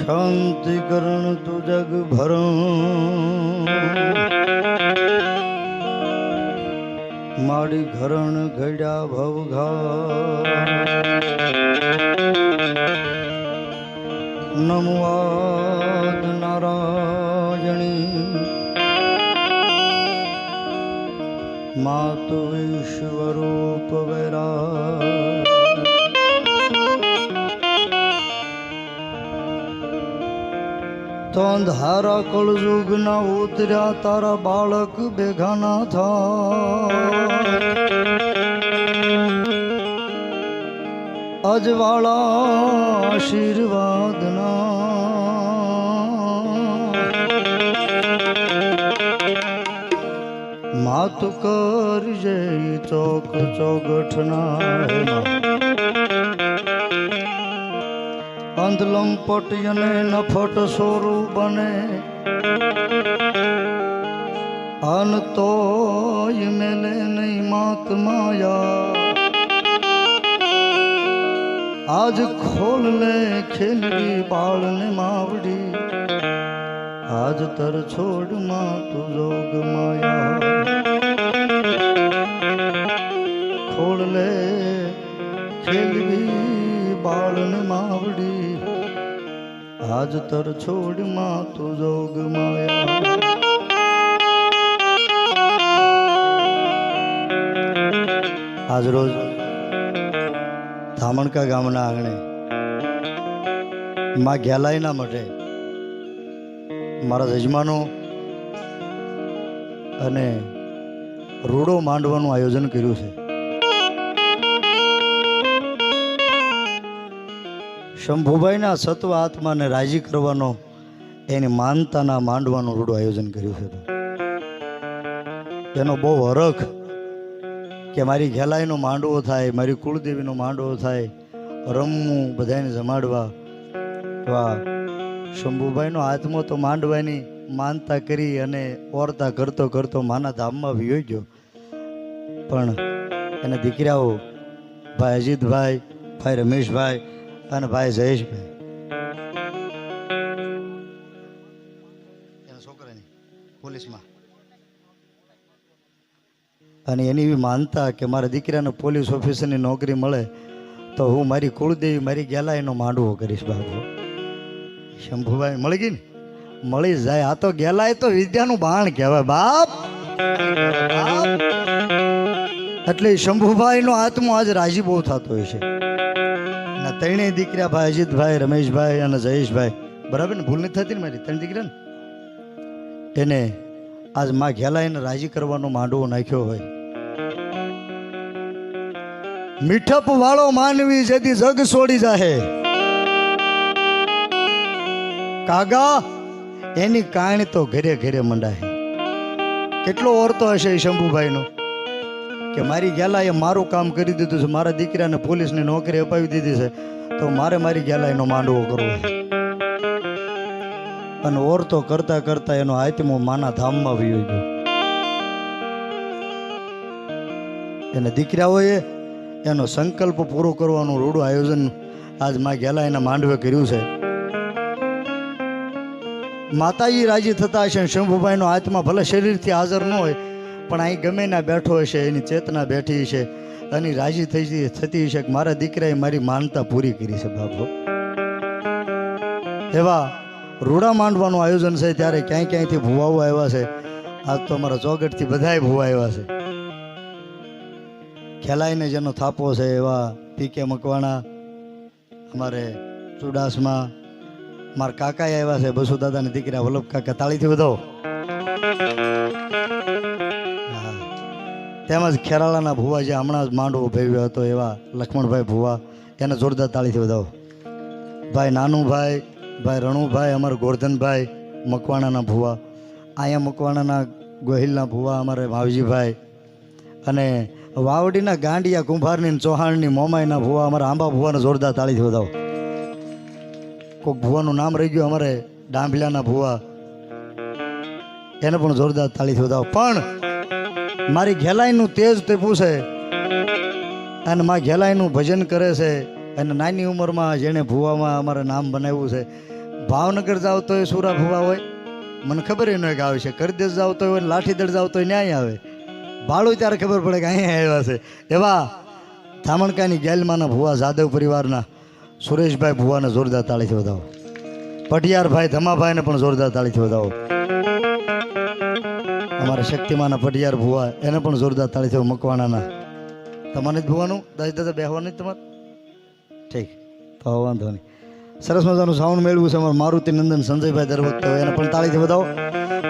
શાંતિ કરણ તુ જગ ભરણ માડી ઘરણ ઘડ્યા ભવઘા નમવાદ નારાયણી માતુ વિશ્વરૂપ વૈરા તો અંધારા કળયુગ ના ઉતર્યા તારા બાળક બેઘાના થા અજવાળા આશીર્વાદના માતુ કરજે ચોક ચોગઠના અંધલંપટ અને નફટ સોરું બને અન તોય મેલે નહીં માત માયા આજ ખોલ લે ખેલવી બાળને માવડી આજ તર છોડ માં તું જોગ માયા ખોલ લે ખેલવી બાળને માવડી આજ તર છોડ માં તું જોગ માયા આજ રોજ ધામણકા ગામના આંગણે માં ઘેલાઈના મઢે મારા યજમાનો અને રૂડો માંડવાનું આયોજન કર્યું છે. શંભુભાઈના સત્વ આત્માને રાજી કરવાનો એની માનતાના માંડવાનું રૂડું આયોજન કર્યું છે. એનો બહુ હરખ કે મારી ઘેલાઈનો માંડવો થાય, મારી કુળદેવીનો માંડવો થાય, રમવું, બધાને જમાડવા. વાહ, શંભુભાઈનો આત્મો તો માંડવાની માનતા કરી અને ઓરતા કરતો કરતો માના ધામમાં વિયો ગયો. પણ એના દીકરાઓ ભાઈ અજીતભાઈ, ભાઈ રમેશભાઈ અને ભાઈ જયેશભાઈ એના છોકરાની પોલીસમાં, અને એની એવી માનતા કે મારા દીકરાને પોલીસ ઓફિસરની નોકરી મળે તો હું મારી કુળદેવી મારી ગેલાઈનો માંડવો કરીશ. બાબુ શંભુભાઈ મળી ગઈ ને, મળી જાય. આ તો ગેલાઈ તો વિદ્યાનું બાણ કહેવાય બાપ. એટલે શંભુભાઈનો આત્મો આજે રાજી બહુ થતો હોય છે. ત્રણેય દીકરા ભાઈ અજીતભાઈ, રમેશભાઈ અને જયેશભાઈ, બરાબર ને, ભૂલ નથી થતી ને મારી ત્રણ દીકરા ને, એને આજ માં ઘેલાઈને રાજી કરવાનો માંડવો નાખ્યો હોય. મીઠપ વાળો માનવી જેથી જગ છોડી જાહે કાગા એની કાણી તો ઘરે ઘરે મંડાય. કેટલો ઓરતો હશે શંભુભાઈનો કે મારી ગેલાએ મારું કામ કરી દીધું છે, મારા દીકરાને પોલીસની નોકરી અપાવી દીધી છે, તો મારે મારી ગેલાઈનો માંડવો કરવો. અને ઓરતો કરતા કરતા એનો આત્મો માના ધામમાં વયો ગયો. એને દીકરાઓએ એનો સંકલ્પ પૂરો કરવાનું રૂડું આયોજન આજ માં ગેલાઈના માંડવે કર્યું છે. માતાજી રાજી થતા હશે. શંભુભાઈનો આત્મા ભલે શરીરથી હાજર ન હોય પણ અહીં ગમે ના બેઠો હશે, એની ચેતના બેઠી છે અને રાજી થતી હશે કે મારા દીકરાએ મારી માનતા પૂરી કરી છે. બાપુ એવા રૂડા માંડવાનું આયોજન છે. ત્યારે ક્યાંય ક્યાંયથી ભુવાઓ આવ્યા છે. આજ તો અમારા ચોગટથી બધાય ભુવા આવ્યા છે. ખેલાઈને જેનો થાપો છે એવા પીકે મકવાણા, અમારે ચુડાસમાં મારા કાકાએ આવ્યા છે, બસુ દાદાના દીકરા વલ્લભ કાકા, તાળીથી વધાવો. તેમજ ખેરાળાના ભુવા જે હમણાં જ માંડવો ભેવ્યો હતો એવા લક્ષ્મણભાઈ ભુવા, એને જોરદાર તાળીથી વધાવો. ભાઈ નાનુભાઈ, ભાઈ રણુભાઈ, અમારા ગોરધનભાઈ મકવાણાના ભુવા, અહીંયા મકવાણાના ગોહિલના ભુવા અમારે માવજીભાઈ, અને વાવડીના ગાંડિયા કુંભારની ચૌહાણની મોમાઈના ભુવા અમારા આંબા ભુવાને જોરદાર તાળીથી વધાવો. કોઈક ભુવાનું નામ રહી ગયું અમારે ડાંભલાના ભુવા, એને પણ જોરદાર તાળીથી વધાવો. પણ મારી ઘેલાઈનું તેજ તે પૂછે અને માં ઘેલાઈનું ભજન કરે છે. અને નાની ઉંમરમાં જેણે ભુવામાં અમારે નામ બનાવ્યું છે, ભાવનગર જાવ તો એ સુરા ભુવા હોય, મને ખબર ન હોય કે આવે છે. કરદેશ જાવ તો હોય, લાઠીદળ જાવ તો ન્યાય આવે. ભાડું ત્યારે ખબર પડે કે અહીંયા આવ્યા છે. એવા ધામણકાની ગેલમાના ભુવા જાદવ પરિવારના સુરેશભાઈ ભુવાને જોરદાર તાળીથી વધાવો. પટિયારભાઈ ધમાભાઈને પણ જોરદાર તાળીથી વધાવો. અમારા શક્તિમાના પટિયાર ભુવા એને પણ જોરદાર તાળીથી મકવાણાના. તમારે જ ભુવાનું દાદા બેહવાનું જ તમારે ઠીક તો વાંધો નહીં. સરસ મજાનું સાઉન્ડ મેળવ્યું છે અમારું મારુતિ નંદન સંજયભાઈ દર વખતે એને પણ તાળીથી વધાવો.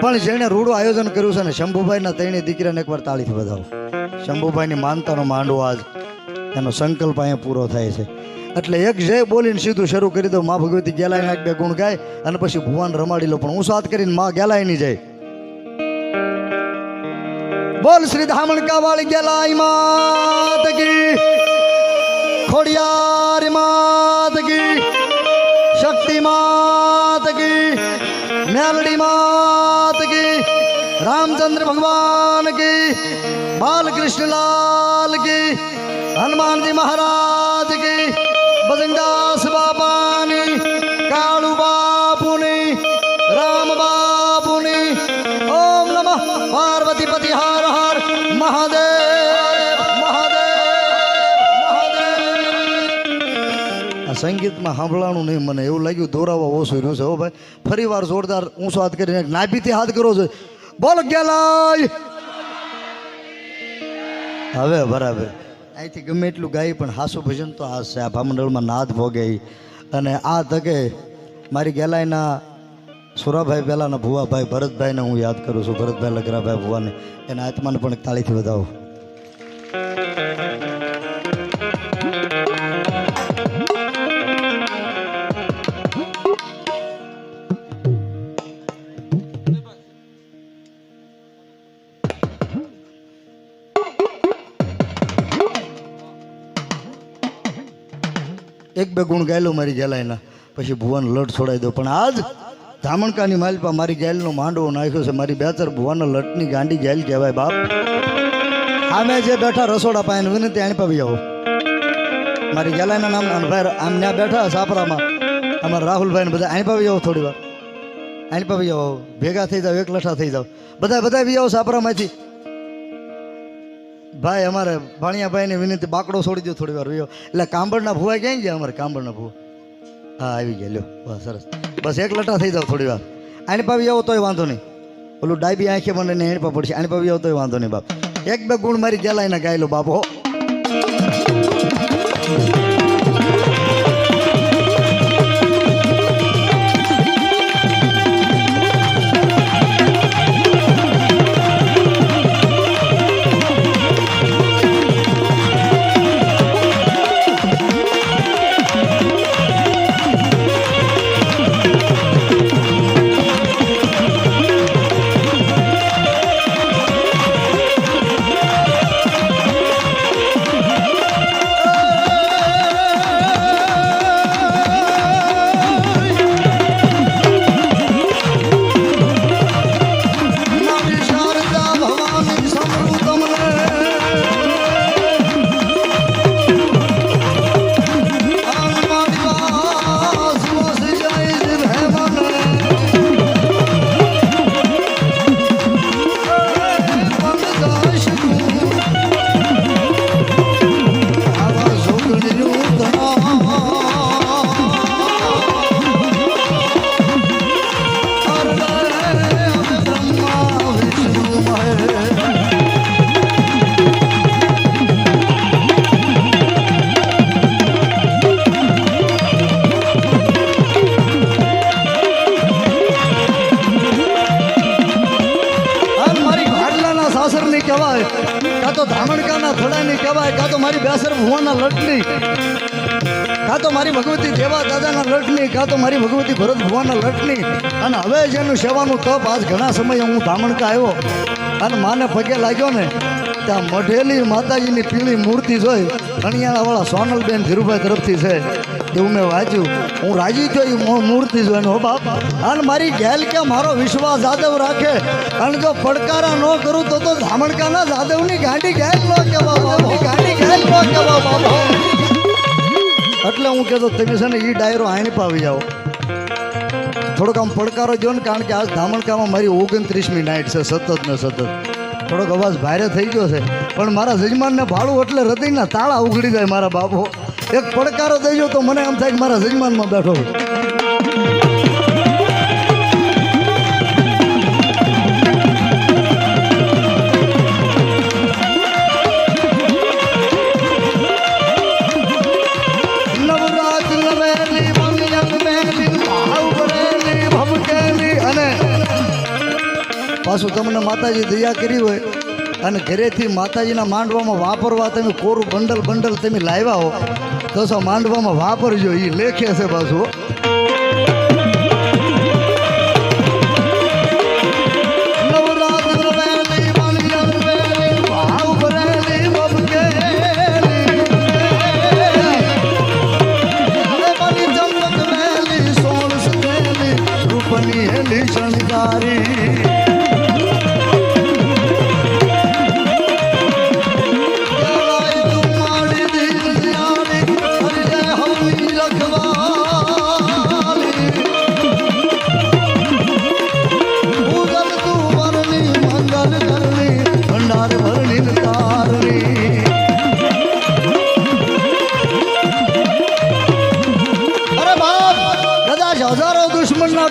પણ જેણે રૂડું આયોજન કર્યું છે ને શંભુભાઈના ત્રણેય દીકરાને એકવાર તાળીથી વધાવો. શંભુભાઈની માનતાનો માંડવો આજ એનો સંકલ્પ અહીંયા પૂરો થાય છે. એટલે એક જય બોલીને સીધું શરૂ કરી દો. મા ભગવતી ગેલાઈ નાખ બે ગુણ ગાય અને પછી ભુવાન રમાડી લો. પણ હું સાથ કરીને મા ગેલાઈ ની જાય. બોલ શ્રી ધામણકા વાળી ગેલાઈ માત કી, ખોડિયાર માત કી, શક્તિ માત કી, મેલડી માત કી, રામચંદ્ર ભગવાન કી, બાલકૃષ્ણ લાલ કી, હનુમાનજી મહારાજ કી, બજરંગદાસ બાપાની, કાળુ બાપુની, રામ બાપુની. ઓમ નમઃ પાર્વતી પતિ હર હર મહાદેવ મહાદેવ મહાદેવ. આ સંગીતમાં સાંભળવાનું નહીં, મને એવું લાગ્યું દોરાવા ઓછું રહ્યું છે. હો ભાઈ, ફરી વાર જોરદાર ઊંચો હાથ કરીને નાભીથી હાથ કરો છો. બોલ ગેલાય. હવે બરાબર અહીંથી ગમે એટલું ગાય પણ હાસુ ભજન તો આ છે. આ ભામંડળમાં નાદ ભોગે. અને આ તકે મારી ગેલાઈના સુરાભાઈ પહેલાંના ભુવાભાઈ ભરતભાઈને હું યાદ કરું છું. ભરતભાઈ લગરાભાઈ ભુવાને, એના આત્માને પણ એક તાળીથી વધાવો. એક બે ગુણ ગાયેલો મારી ગેલાઈના, પછી ભુવાને લટ છોડાવી દો. પણ આજ ધામણકાની માલપા મારી ગેલનો માંડવો નાખ્યો છે. મારી બેચર ભુવાના લટની ગાંડી ગેલ કહેવાય બાપ. આમે જે બેઠા રસોડા પાઈને વિનંતી આણી પાવી આવો. મારી ગેલાઈના નામ ભાઈ આમ ત્યાં બેઠા સાપરામાં અમારા રાહુલભાઈને બધા આણી પાવી આવો. થોડી વાર આણી પાવી આવો, ભેગા થઈ જાઓ, એક લઠા થઈ જાઓ. બધા બી આવો સાપરામાંથી. ભાઈ અમારે ભાણિયાભાઈને વિનંતી બાકડો છોડી દો થોડી વાર. એટલે કાંબળના ભુવા ક્યાંય ગયા? અમારે કાંબળના ભુવા હા આવી ગયા. લ્યો બસ સરસ. બસ એક લટા થઈ જાવ થોડી વાર. આણી પાવી આવો તોય વાંધો નહીં. ઓલું ડાયબી આંખે મને એણી પા પડશે. આણી પાવી આવો તોય વાંધો નહીં બાપ. એક બે ગુણ મારી ગેલાઈને ગાયેલો બાપ હો. કહેવાય, કાં તો ધામણકાના થડાની કહેવાય, કાં તો મારી બેસર ભુવાના લટની, કાં તો મારી ભગવતી દેવા દાદાના લટની, કાં તો મારી ભગવતી ભરત ભુવાના લટની. અને હવે જેનું સેવાનું તપ આજ ઘણા સમયે હું ધામણકા આવ્યો અને માને પગે લાગ્યો ને, ત્યાં મઢેલી માતાજીની પીળી મૂર્તિ જોઈ અણિયાળાવાળા સોનલબેન ધીરુભાઈ તરફથી છે એવું મેં વાંચ્યું. હું રાજી થયો એ મૂર્તિ જોઈને. હો બાપ, અને મારી ગેલ કે મારો વિશ્વાસ જાદવ રાખે અને જો પડકારા ન કરું તો ધામણકાના જાદવની ગાંડી ગેલ ન કહેવા બાબા, ગાંડી ગેલ ન કહેવા બાબા. એટલે હું કહેતો તમે છે ને એ ડાયરો આણી પાવી જાઓ. થોડોક આમ પડકારો જો ને, કારણ કે આજ ધામણકામાં મારી 29મી નાઇટ છે, સતત ને સતત થોડોક અવાજ ભારે થઈ ગયો છે, પણ મારા જજમાનને ભાડું એટલે હૃદયના તાળા ઉઘડી જાય. મારા બાપો એક પડકારો દેજો તો મને એમ થાય કે મારા જજમાનમાં બેઠો છું. પાછું તમને માતાજી દયા કરી હોય અને ઘરેથી માતાજીના માંડવામાં વાપરવા તમે કોરું બંડલ તમે લાવ્યા હો તો શું માંડવામાં વાપરજો, એ લેખે છે પાછું.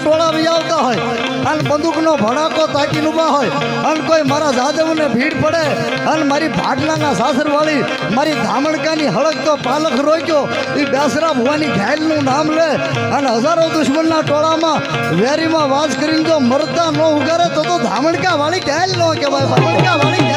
ટોળા બી આવતા હોય અને બંદૂકનો ભડાકો તાકીને ઊભા હોય અને કોઈ મારા જાદવને ભીડ પડે અને મારી ભાડલાના સાસરવાળી મારી ધામણકાની હળક તો પાલખ રોક્યો એ બેસરા ભુવાની ઘાયલનું નામ લે અને હજારો દુશ્મનના ટોળામાં વેરીમાં વાજ કરીને જો મરતા ન ઉગારે તો ધામણકા વાળી ઘાયલ ન કહેવાય. ધામણકા વાળી